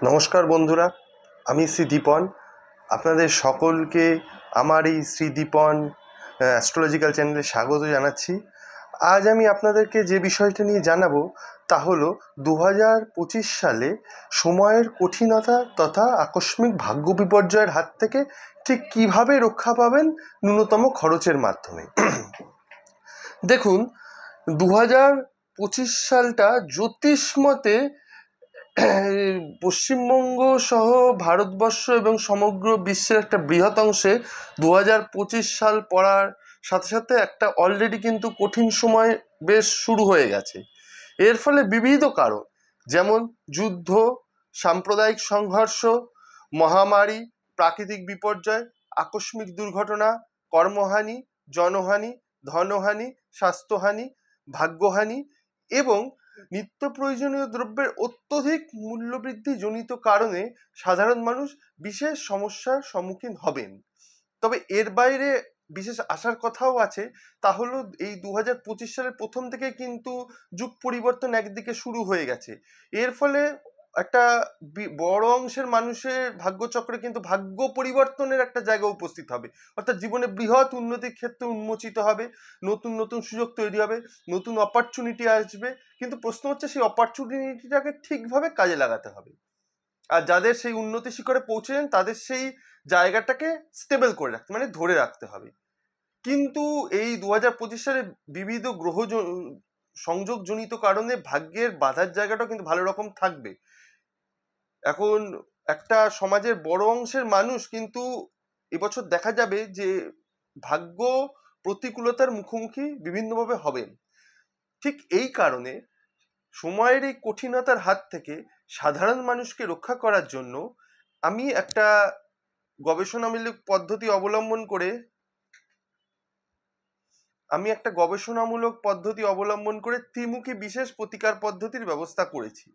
নমস্কার বন্ধুরা, আমি শ্রী দীপন। আপনাদের সকলকে আমার এই শ্রী দীপন অ্যাস্ট্রোলজিক্যাল চ্যানেলে স্বাগত জানাচ্ছি। আজ আমি আপনাদেরকে যে বিষয়টা নিয়ে জানাবো তা হলো 2025 সালে সময়ের কঠিনতা তথা আকস্মিক ভাগ্য বিপর্যয়ের হাত থেকে ঠিক কীভাবে রক্ষা পাবেন ন্যূনতম খরচের মাধ্যমে। দেখুন, 2025 সালটা জ্যোতিষ মতে পশ্চিমবঙ্গ সহ ভারতবর্ষ এবং সমগ্র বিশ্বের একটা বৃহৎ অংশে 2025 সাল পড়ার সাথে সাথে একটা অলরেডি কিন্তু কঠিন সময় বেশ শুরু হয়ে গেছে। এর ফলে বিবিধ কারণ, যেমন যুদ্ধ, সাম্প্রদায়িক সংঘর্ষ, মহামারী, প্রাকৃতিক বিপর্যয়, আকস্মিক দুর্ঘটনা, কর্মহানি, জনহানি, ধনহানি, স্বাস্থ্যহানি, ভাগ্যহানি এবং নিত্য প্রয়োজনীয় দ্রব্যের অত্যধিক মূল্যবৃদ্ধি জনিত কারণে সাধারণ মানুষ বিশেষ সমস্যার সম্মুখীন হবেন। তবে এর বাইরে বিশেষ আশার কথাও আছে, তা হলো এই 2025 সালের প্রথম থেকে কিন্তু যুগ পরিবর্তন একদিকে শুরু হয়ে গেছে। এর ফলে একটা বড় অংশের মানুষের ভাগ্যচক্রে কিন্তু ভাগ্য পরিবর্তনের একটা জায়গা উপস্থিত হবে, অর্থাৎ জীবনে বৃহৎ উন্নতির ক্ষেত্রে উন্মোচিত হবে, নতুন নতুন সুযোগ তৈরি হবে, নতুন অপরচুনিটি আসবে। কিন্তু প্রশ্ন হচ্ছে সেই অপরচুনিটিটাকে ঠিকভাবে কাজে লাগাতে হবে, আর যাদের সেই উন্নতি শিখরে পৌঁছেছেন তাদের সেই জায়গাটাকে স্টেবল করে রাখতে মানে ধরে রাখতে হবে। কিন্তু এই 2025 সালে বিবিধ গ্রহ সংযোগজনিত কারণে ভাগ্যের বাধার জায়গাটা কিন্তু ভালো রকম থাকবে। এখন একটা সমাজের বড় অংশের মানুষ কিন্তু এবছর দেখা যাবে যে ভাগ্য প্রতিকূলতার মুখোমুখি বিভিন্নভাবে হবেন। ঠিক এই কারণে সময়ের এই কঠিনতার হাত থেকে সাধারণ মানুষকে রক্ষা করার জন্য আমি একটা গবেষণামূলক পদ্ধতি অবলম্বন করে ত্রিমুখী বিশেষ প্রতিকার পদ্ধতির ব্যবস্থা করেছি।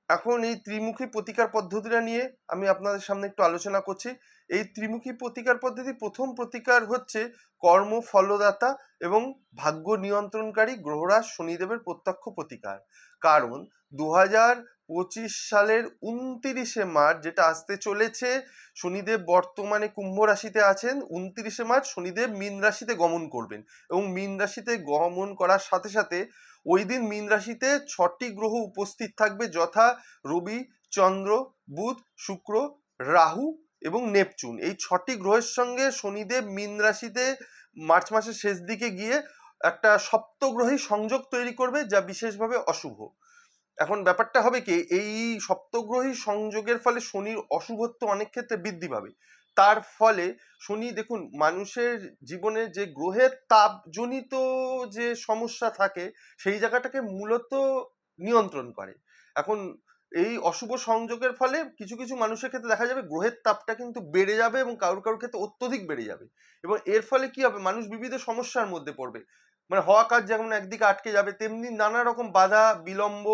এখন এই ত্রিমুখী প্রতিকার পদ্ধতিটা নিয়ে আমি আপনাদের সামনে একটু আলোচনা করছি। এই ত্রিমুখী প্রতিকার পদ্ধতি প্রথম প্রতিকার হচ্ছে কর্ম ফলদাতা এবং ভাগ্য নিয়ন্ত্রণকারী গ্রহরাজ শনিদেবের প্রত্যক্ষ প্রতিকার। কারণ 2025 সালের 29শে মার্চ, যেটা আসতে চলেছে, শনিদেব বর্তমানে কুম্ভ রাশিতে আছেন। 29শে মার্চ শনিদেব মীন রাশিতে গমন করবেন এবং মীন রাশিতে গমন করার সাথে সাথে ওই দিন মীন রাশিতে 6টি গ্রহ উপস্থিত থাকবে, যথা রবি, চন্দ্র, বুধ, শুক্র, রাহু এবং নেপচুন। এই 6টি গ্রহের সঙ্গে শনিদেব মীন রাশিতে মার্চ মাসের শেষ দিকে গিয়ে একটা সপ্তগ্রহী সংযোগ তৈরি করবে, যা বিশেষভাবে অশুভ। এখন ব্যাপারটা হবে কি, এই সপ্তগ্রহী সংযোগের ফলে শনির অশুভত্ব অনেক ক্ষেত্রে বৃদ্ধি পাবে। তার ফলে শনি, দেখুন, মানুষের জীবনে যে গ্রহের তাপজনিত যে সমস্যা থাকে সেই জায়গাটাকে মূলত নিয়ন্ত্রণ করে। এখন এই অশুভ সংযোগের ফলে কিছু কিছু মানুষের ক্ষেত্রে দেখা যাবে গ্রহের তাপটা কিন্তু বেড়ে যাবে এবং কারোর কারোর ক্ষেত্রে অত্যধিক বেড়ে যাবে। এবং এর ফলে কি হবে, মানুষ বিবিধ সমস্যার মধ্যে পড়বে। মানে হওয়া কাজ যেমন একদিকে আটকে যাবে, তেমনি নানা রকম বাধা, বিলম্ব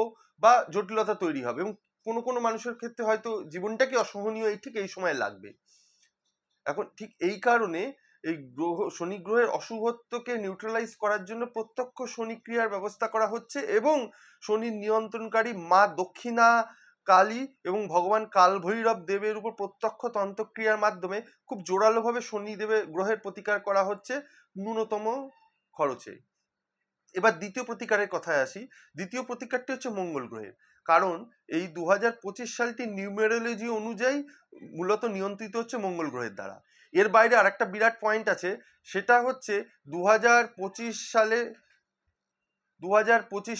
বা জটিলতা তৈরি হবে এবং কোনো কোনো মানুষের ক্ষেত্রে হয়তো জীবনটাকে অসহনীয় ঠিক এই সময় লাগবে। এখন ঠিক এই কারণে এই শনি গ্রহের অশুভত্বকে নিউট্রালাইজ করার জন্য প্রত্যক্ষ শনি ক্রিয়ার ব্যবস্থা করা হচ্ছে এবং শনির নিয়ন্ত্রণকারী মা দক্ষিণা কালী এবং ভগবান কাল ভৈরব দেবের উপর প্রত্যক্ষ তন্ত্রক্রিয়ার মাধ্যমে খুব জোরালোভাবে শনি দেবের গ্রহের প্রতিকার করা হচ্ছে ন্যূনতম খরচে। এবার দ্বিতীয় প্রতিকারের কথায় আসি। দ্বিতীয় প্রতিকারটি হচ্ছে মঙ্গল গ্রহের। কারণ এই 2025 সালটি নিউমেরোলজি অনুযায়ী মূলত নিয়ন্ত্রিত হচ্ছে মঙ্গল গ্রহের দ্বারা। এর বাইরে আর একটা বিরাট পয়েন্ট আছে, সেটা হচ্ছে 2025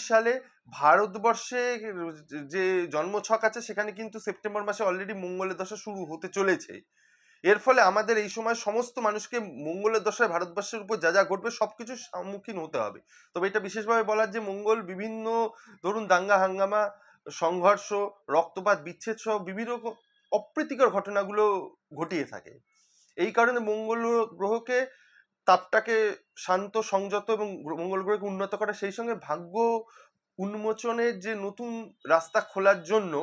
সালে ভারতবর্ষে যে জন্মছক আছে সেখানে কিন্তু সেপ্টেম্বর মাসে অলরেডি মঙ্গলের দশা শুরু হতে চলেছে। এর ফলে আমাদের এই সময় সমস্ত মানুষকে মঙ্গলের দশায় ভারতবর্ষের উপর যা যা ঘটবে সবকিছুর সম্মুখীন হতে হবে। তবে এটা বিশেষভাবে বলার যে মঙ্গল বিভিন্ন, ধরুন, দাঙ্গা হাঙ্গামা, সংঘর্ষ, রক্তপাত, বিচ্ছেদ সহ বিভিন্ন অপ্রীতিকর ঘটনাগুলো ঘটিয়ে থাকে। এই কারণে মঙ্গল গ্রহকে, তাপটাকে শান্ত, সংযত এবং মঙ্গল গ্রহকে উন্নত করা, সেই সঙ্গে ভাগ্য উন্মোচনের যে নতুন রাস্তা খোলার জন্য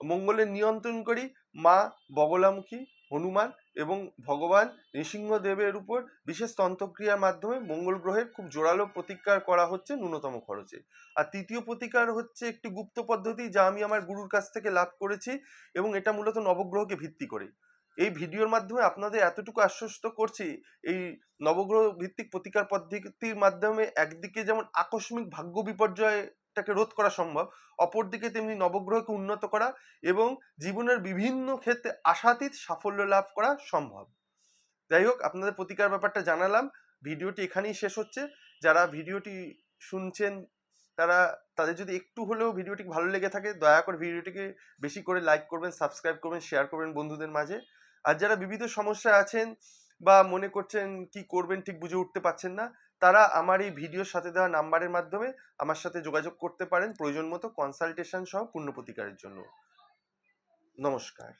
মঙ্গলের নিয়ন্ত্রণ করি মা বগলামুখী হনুমান এবং ভগবান নৃসিংহদেবের উপর বিশেষ তন্ত্রক্রিয়ার মাধ্যমে মঙ্গল গ্রহের খুব জোরালো প্রতিকার করা হচ্ছে ন্যূনতম খরচে। আর তৃতীয় প্রতিকার হচ্ছে একটি গুপ্ত পদ্ধতি যা আমি আমার গুরুর কাছ থেকে লাভ করেছি এবং এটা মূলত নবগ্রহকে ভিত্তি করে। এই ভিডিওর মাধ্যমে আপনাদের এতটুকু আশ্বস্ত করছি, এই নবগ্রহ ভিত্তিক প্রতিকার পদ্ধতির মাধ্যমে একদিকে যেমন আকস্মিক ভাগ্য বিপর্যয়টাকে রোধ করা সম্ভব, অপরদিকে তেমনি নবগ্রহকে উন্নত করা এবং জীবনের বিভিন্ন ক্ষেত্রে আশাতীত সাফল্য লাভ করা সম্ভব। যাই হোক, আপনাদের প্রতিকার ব্যাপারটা জানালাম। ভিডিওটি এখানেই শেষ হচ্ছে। যারা ভিডিওটি শুনছেন তাদের যদি একটু হলেও ভিডিওটি ভালো লেগে থাকে, দয়া করে ভিডিওটিকে বেশি করে লাইক করবেন, সাবস্ক্রাইব করবেন, শেয়ার করবেন বন্ধুদের মাঝে। আর যারা বিবিধ সমস্যায় আছেন বা মনে করছেন কি করবেন ঠিক বুঝে উঠতে পারছেন না, তারা আমার এই ভিডিওর সাথে দেওয়া নাম্বারের মাধ্যমে আমার সাথে যোগাযোগ করতে পারেন প্রয়োজন মতো কনসালটেশন সহ পূর্ণ প্রতিকারের জন্য। নমস্কার।